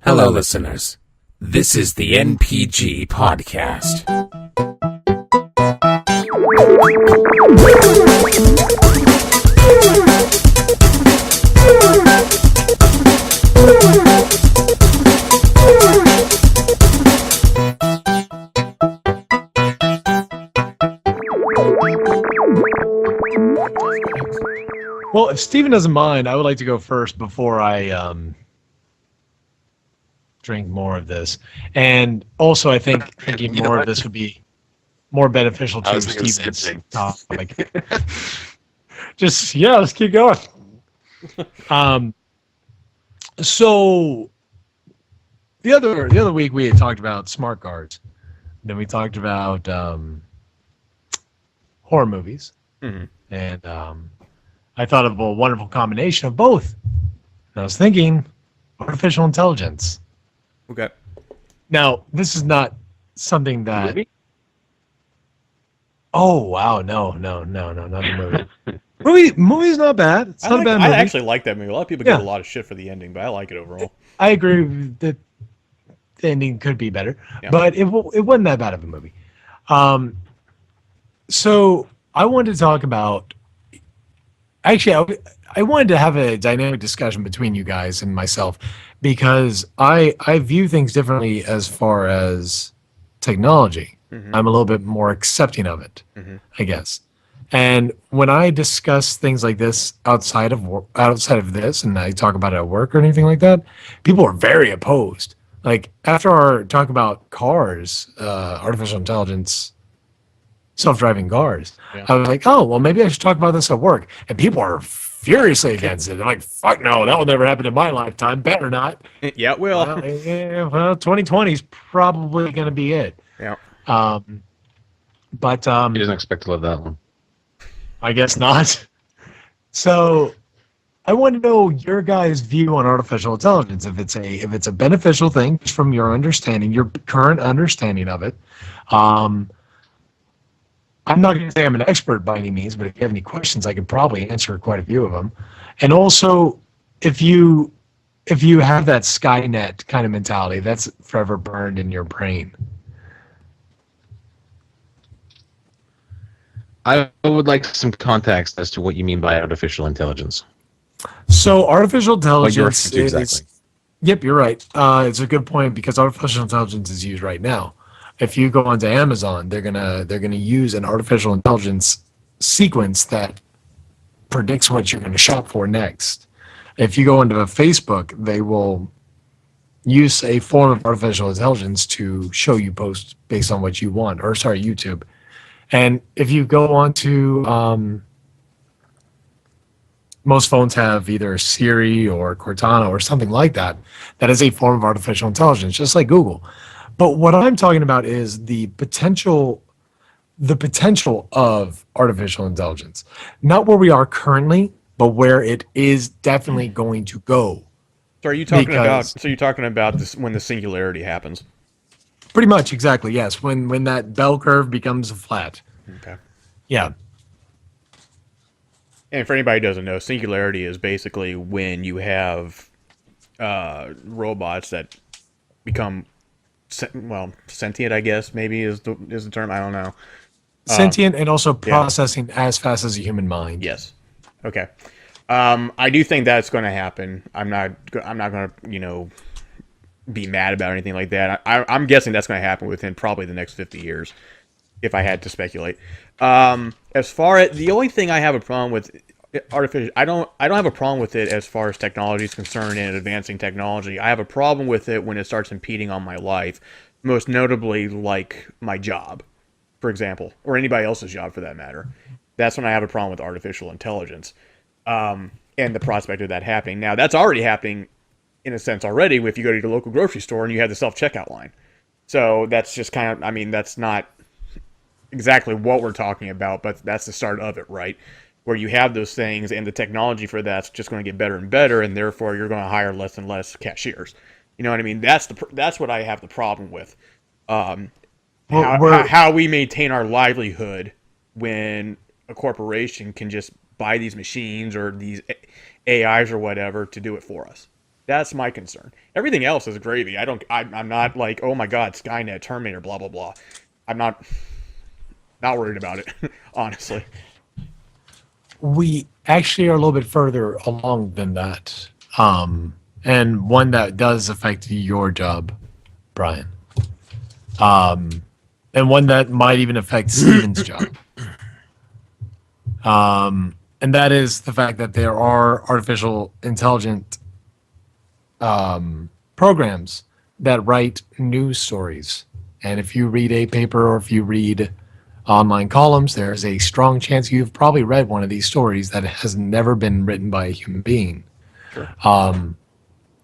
Hello, listeners. This is the NPG Podcast. Well, if Steven doesn't mind, I would like to go first before I drink more of this. And also, I think thinking more of this would be more beneficial to Steven's topic. Let's keep going. So the other week we had talked about smart cards. Then we talked about horror movies. Mm-hmm. And I thought of a wonderful combination of both. And I was thinking artificial intelligence. Okay. Now, this is not something that... Oh, wow. No, not the movie. Movie's not bad. It's not a bad movie. I actually like that movie. A lot of people get a lot of shit for the ending, but I like it overall. I agree that the ending could be better, Yeah. but it wasn't that bad of a movie. So I wanted to talk about... Actually, I wanted to have a dynamic discussion between you guys and myself because I view things differently as far as technology. Mm-hmm. I'm a little bit more accepting of it, Mm-hmm. I guess. And when I discuss things like this outside of this, and I talk about it at work or anything like that, people are very opposed. Like after our talk about cars, artificial intelligence, self-driving cars, Yeah. I was like, oh, well, maybe I should talk about this at work. And people are furiously against it. They're like, fuck no, that will never happen in my lifetime. Better not. Yeah, it will. Well, 2020 is probably going to be it. Yeah. But He doesn't expect to live that long. I guess not. So I want to know your guys' view on artificial intelligence. If it's a beneficial thing from your understanding, your current understanding of it. I'm not going to say I'm an expert by any means, but if you have any questions, I could probably answer quite a few of them. And also, if you have that Skynet kind of mentality, that's forever burned in your brain. I would like some context as to what you mean by artificial intelligence. So artificial What you're intelligence referring to exactly. Yep, you're right. It's a good point because artificial intelligence is used right now. If you go onto Amazon, they're gonna use an artificial intelligence sequence that predicts what you're gonna shop for next. If you go into Facebook, they will use a form of artificial intelligence to show you posts based on what you want. Or sorry, YouTube. And if you go on to most phones have either Siri or Cortana or something like that. That is a form of artificial intelligence, just like Google. But what I'm talking about is the potential of artificial intelligence. Not where we are currently, but where it is definitely going to go. So you're talking about this when the singularity happens. Pretty much, exactly, yes. When that bell curve becomes flat. Okay. Yeah. And for anybody who doesn't know, singularity is basically when you have robots that become sentient, I guess maybe is the term. I don't know. Sentient and also processing as fast as a human mind. Yes. Okay. I do think that's going to happen. I'm not going to be mad about anything like that. I'm guessing that's going to happen within probably the next 50 years, if I had to speculate. As far as the only thing I have a problem with artificial, I don't have a problem with it as far as technology is concerned and advancing technology. I have a problem with it when it starts impeding on my life, most notably like my job, for example, or anybody else's job for that matter. That's when I have a problem with artificial intelligence and the prospect of that happening. Now, that's already happening in a sense already if you go to your local grocery store and you have the self-checkout line. So that's just kind of, that's not exactly what we're talking about, but that's the start of it, right? Where you have those things and the technology for that's just going to get better and better, and therefore you're going to hire less and less cashiers. You know what I mean? That's what I have the problem with. How we maintain our livelihood when a corporation can just buy these machines or these AIs or whatever to do it for us. That's my concern. Everything else is gravy. I'm not like, oh my God, Skynet, Terminator, blah blah blah. I'm not worried about it, honestly. We actually are a little bit further along than that. And one that does affect your job, Brian. And one that might even affect Steven's job. And that is the fact that there are artificial intelligent programs that write news stories. And if you read a paper or if you read online columns, there's a strong chance you've probably read one of these stories that has never been written by a human being. Sure.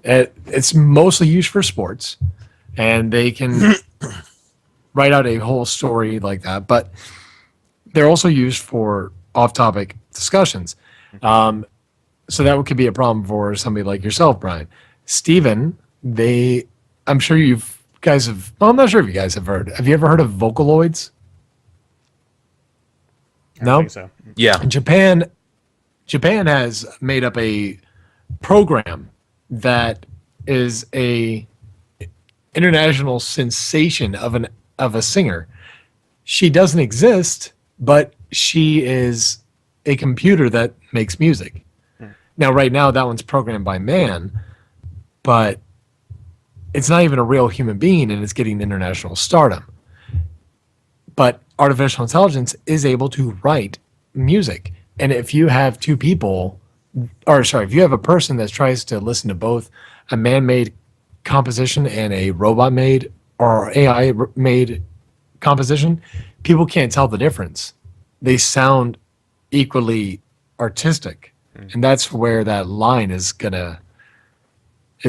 It's mostly used for sports, and they can write out a whole story like that, but they're also used for off-topic discussions. So that could be a problem for somebody like yourself, Brian. Steven, I'm sure I'm not sure if you guys have heard. Have you ever heard of Vocaloids? No? I think so. Yeah. Japan has made up a program that is a international sensation of a singer. She doesn't exist, but she is a computer that makes music. Now, right now, that one's programmed by man, but it's not even a real human being, and it's getting international stardom. But artificial intelligence is able to write music. And if you have if you have a person that tries to listen to both a man-made composition and a robot-made or AI-made composition, people can't tell the difference. They sound equally artistic. And that's where that line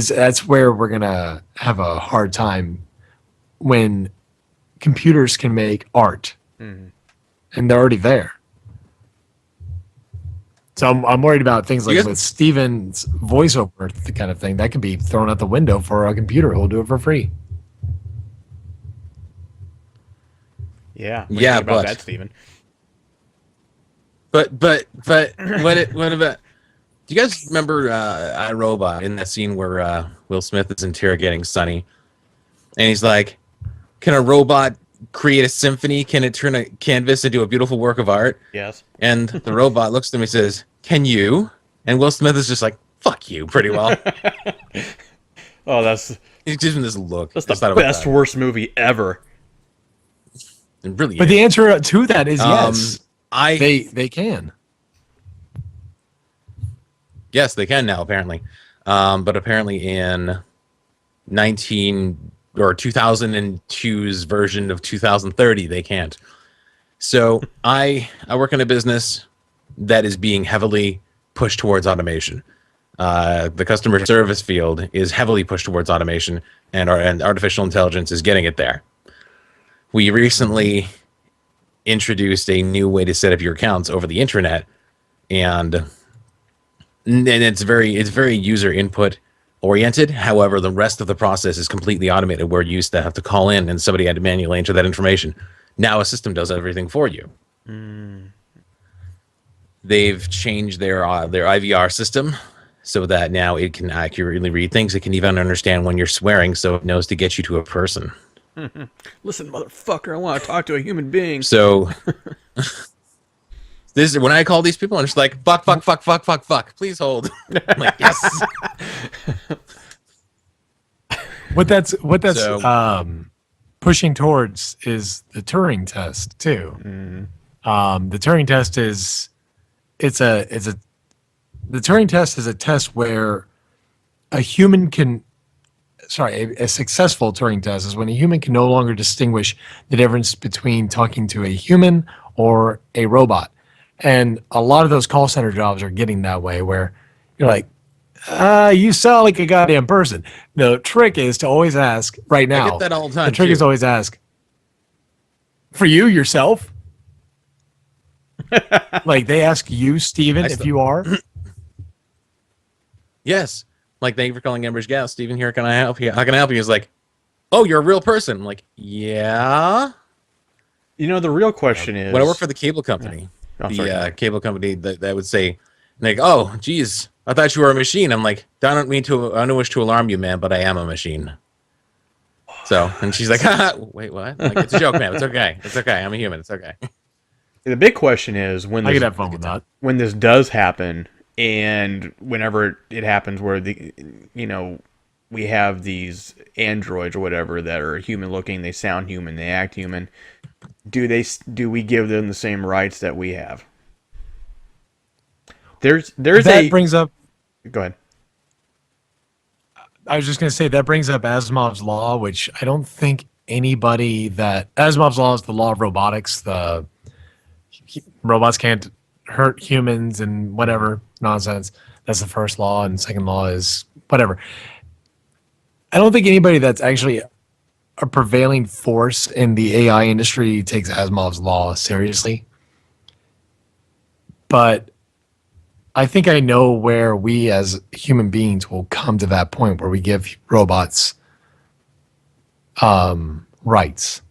that's where we're gonna have a hard time when computers can make art, and they're already there. So I'm worried about things like with Steven's voiceover, the kind of thing that could be thrown out the window for a computer who'll do it for free. Yeah. What do you Yeah, think about but- that, Steven? But what about? Do you guys remember iRobot in that scene where Will Smith is interrogating Sonny, and he's like, "Can a robot create a symphony? Can it turn a canvas into a beautiful work of art?" Yes. And the robot looks at him and says, "Can you?" And Will Smith is just like, "Fuck you," pretty well. Oh, that's He's giving this look. the It's not about best that. worst movie ever. It really But is. the answer to that is yes. They can. Yes, they can now, apparently. But apparently in 2002's version of 2030, they can't. So I work in a business that is being heavily pushed towards automation. The customer service field is heavily pushed towards automation, and artificial intelligence is getting it there. We recently introduced a new way to set up your accounts over the internet, and it's very user input oriented. However, the rest of the process is completely automated. Where you used to have to call in and somebody had to manually enter that information. Now a system does everything for you. They've changed their IVR system so that now it can accurately read things. It can even understand when you're swearing, so it knows to get you to a person. Listen, motherfucker, I want to talk to a human being. So this is when I call these people, I'm just like, fuck. Please hold. I'm like, yes. What that's So- pushing towards is the Turing test too. The Turing test is the Turing test is a test where a successful Turing test is when a human can no longer distinguish the difference between talking to a human or a robot. And a lot of those call center jobs are getting that way where you're like, you sound like a goddamn person. The trick is to always ask right now. I get that all the time. The trick is always ask for you yourself. Like they ask you, Steven, if you are. Yes. Like, thank you for calling Ember's Gas. Steven here. Can I help you? How can I help you? He's like, oh, you're a real person. I'm like, yeah. You know, the real question is... When I work for the cable company, Oh, sorry. cable company that would say, like, oh, geez, I thought you were a machine. I'm like, I don't wish to alarm you, man, but I am a machine. So, and she's like, wait, what? I'm like, it's a joke, man. It's okay. It's okay. I'm a human. It's okay. The big question is when I this, could have fun with that. when this does happen, and whenever it happens, where we have these androids or whatever that are human looking, they sound human, they act human. Do we give them the same rights that we have? There's That brings up. Go ahead. I was just going to say that brings up Asimov's law, which I don't think anybody that Asimov's law is the law of robotics. The robots can't hurt humans and whatever nonsense. That's the first law, and second law is whatever. I don't think anybody that's actually a prevailing force in the AI industry takes Asimov's law seriously. But I think I know where we as human beings will come to that point where we give robots rights.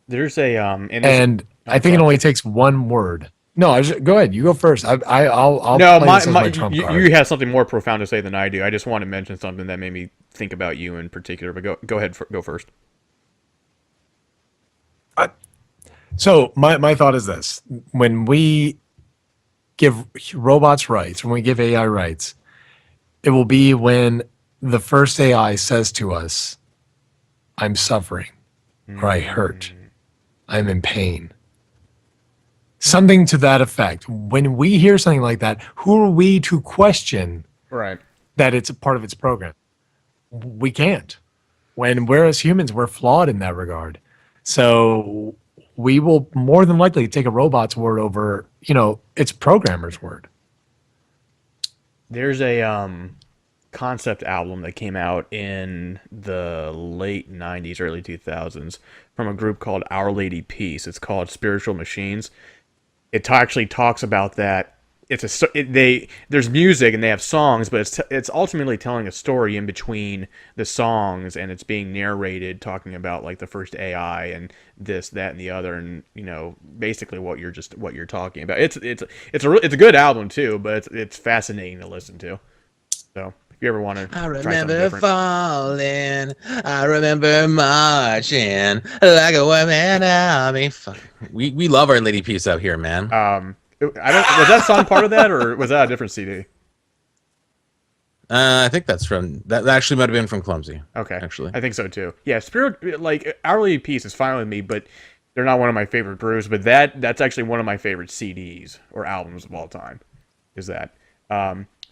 There's a And I think it only takes one word. No, go ahead. You go first. I'll no, play this as my trump you card. have something more profound to say than I do. I just want to mention something that made me think about you in particular. But go ahead, go first. So my thought is this: when we give robots rights, when we give AI rights, it will be when the first AI says to us, "I'm suffering," or "I hurt," "I'm in pain." Something to that effect. When we hear something like that, who are we to question Right. that it's a part of its program? We can't. When we're as humans, we're flawed in that regard. So we will more than likely take a robot's word over, its programmer's word. There's a concept album that came out in the late 90s, early 2000s from a group called Our Lady Peace. It's called Spiritual Machines. It actually talks about that. There's music and they have songs, but it's ultimately telling a story in between the songs, and it's being narrated, talking about like the first AI and this, that, and the other, and basically what you're talking about. It's a good album too, but it's fascinating to listen to. So if you ever want to, I remember falling. I remember marching like a woman. I mean, fuck. We love Our Lady Peace out here, man. was that song part of that, or was that a different CD? I think that actually might have been from Clumsy. Okay, actually, I think so too. Yeah, Our Lady Peace is fine with me, but they're not one of my favorite groups. But that's actually one of my favorite CDs or albums of all time. Is that?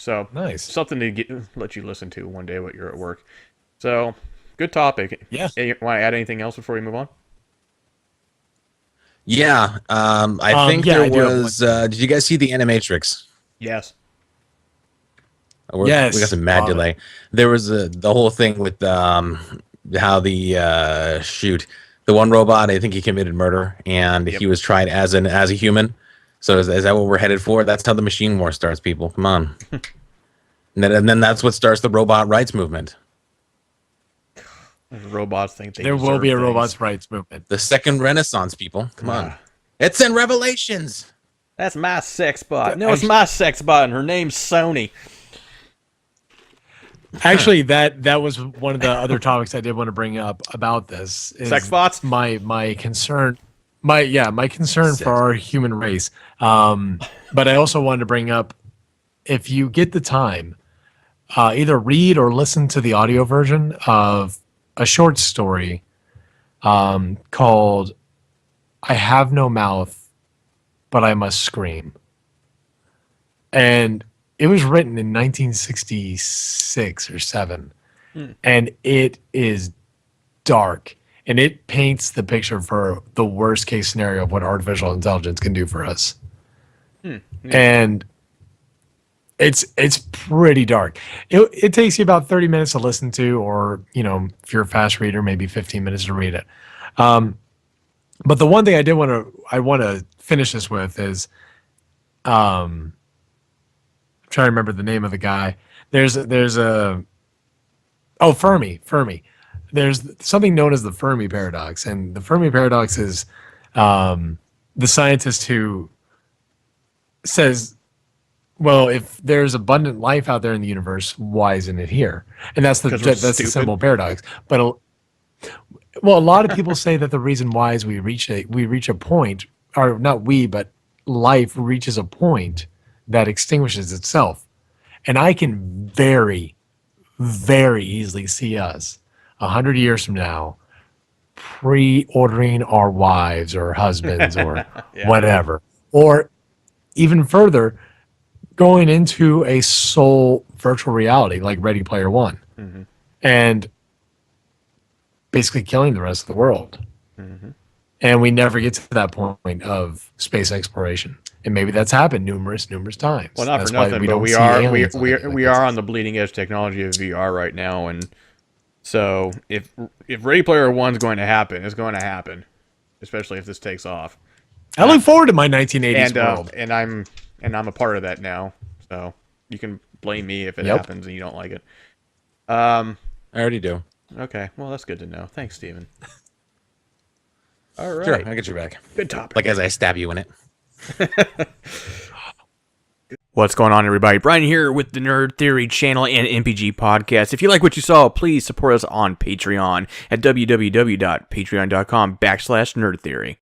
So Nice. Something to let you listen to one day when you're at work. So good topic. Yeah. Hey, want to add anything else before we move on? Yeah. I think yeah, there was. Did you guys see the Animatrix? Yes. Yes. We got some mad delay. There was the whole thing with how the one robot, I think he committed murder, and he was tried as a human. So is that what we're headed for? That's how the machine war starts, people. Come on. and then that's what starts the robot rights movement. Robots think they there will deserve be a things. robots rights movement. The second Renaissance, people. Come on. It's in Revelations. That's my sex bot. No, it's my sex bot, and her name's Sony. Actually, that was one of the other topics I did want to bring up about this. Is Sex bots? My concern. My concern for our human race. But I also wanted to bring up, if you get the time, either read or listen to the audio version of a short story called "I Have No Mouth, But I Must Scream." And it was written in 1966 or 7. And it is dark. And it paints the picture for the worst case scenario of what artificial intelligence can do for us. And it's pretty dark. It takes you about 30 minutes to listen to, or, if you're a fast reader, maybe 15 minutes to read it. But the one thing I want to finish this with is, I'm trying to remember the name of the guy. Fermi. There's something known as the Fermi paradox, and the Fermi paradox is the scientist who says Well, if there's abundant life out there in the universe, why isn't it here? And that's the 'Cause we're the stupid. simple paradox. But well, a lot of people say that the reason why is we reach a point, or not we, but life reaches a point that extinguishes itself. And I can very, very easily see us 100 years from now pre-ordering our wives or husbands or whatever, or even further, going into a soul virtual reality like Ready Player One, and basically killing the rest of the world. And we never get to that point of space exploration. And maybe that's happened numerous times. Well, not That's for why nothing, but don't we see are aliens on anything we like are this. on the bleeding edge technology of VR right now, and so if Ready Player One's going to happen, it's going to happen, especially if this takes off. I look forward to my 1980s world. And I'm a part of that now, so you can blame me if it Yep. happens and you don't like it. I already do. Okay, well that's good to know. Thanks, Steven. All right, Sure, I'll get you back. good topic. Like as I stab you in it. What's going on, everybody? Brian here with the Nerd Theory channel and MPG podcast. If you like what you saw, please support us on Patreon at www.patreon.com/nerdtheory.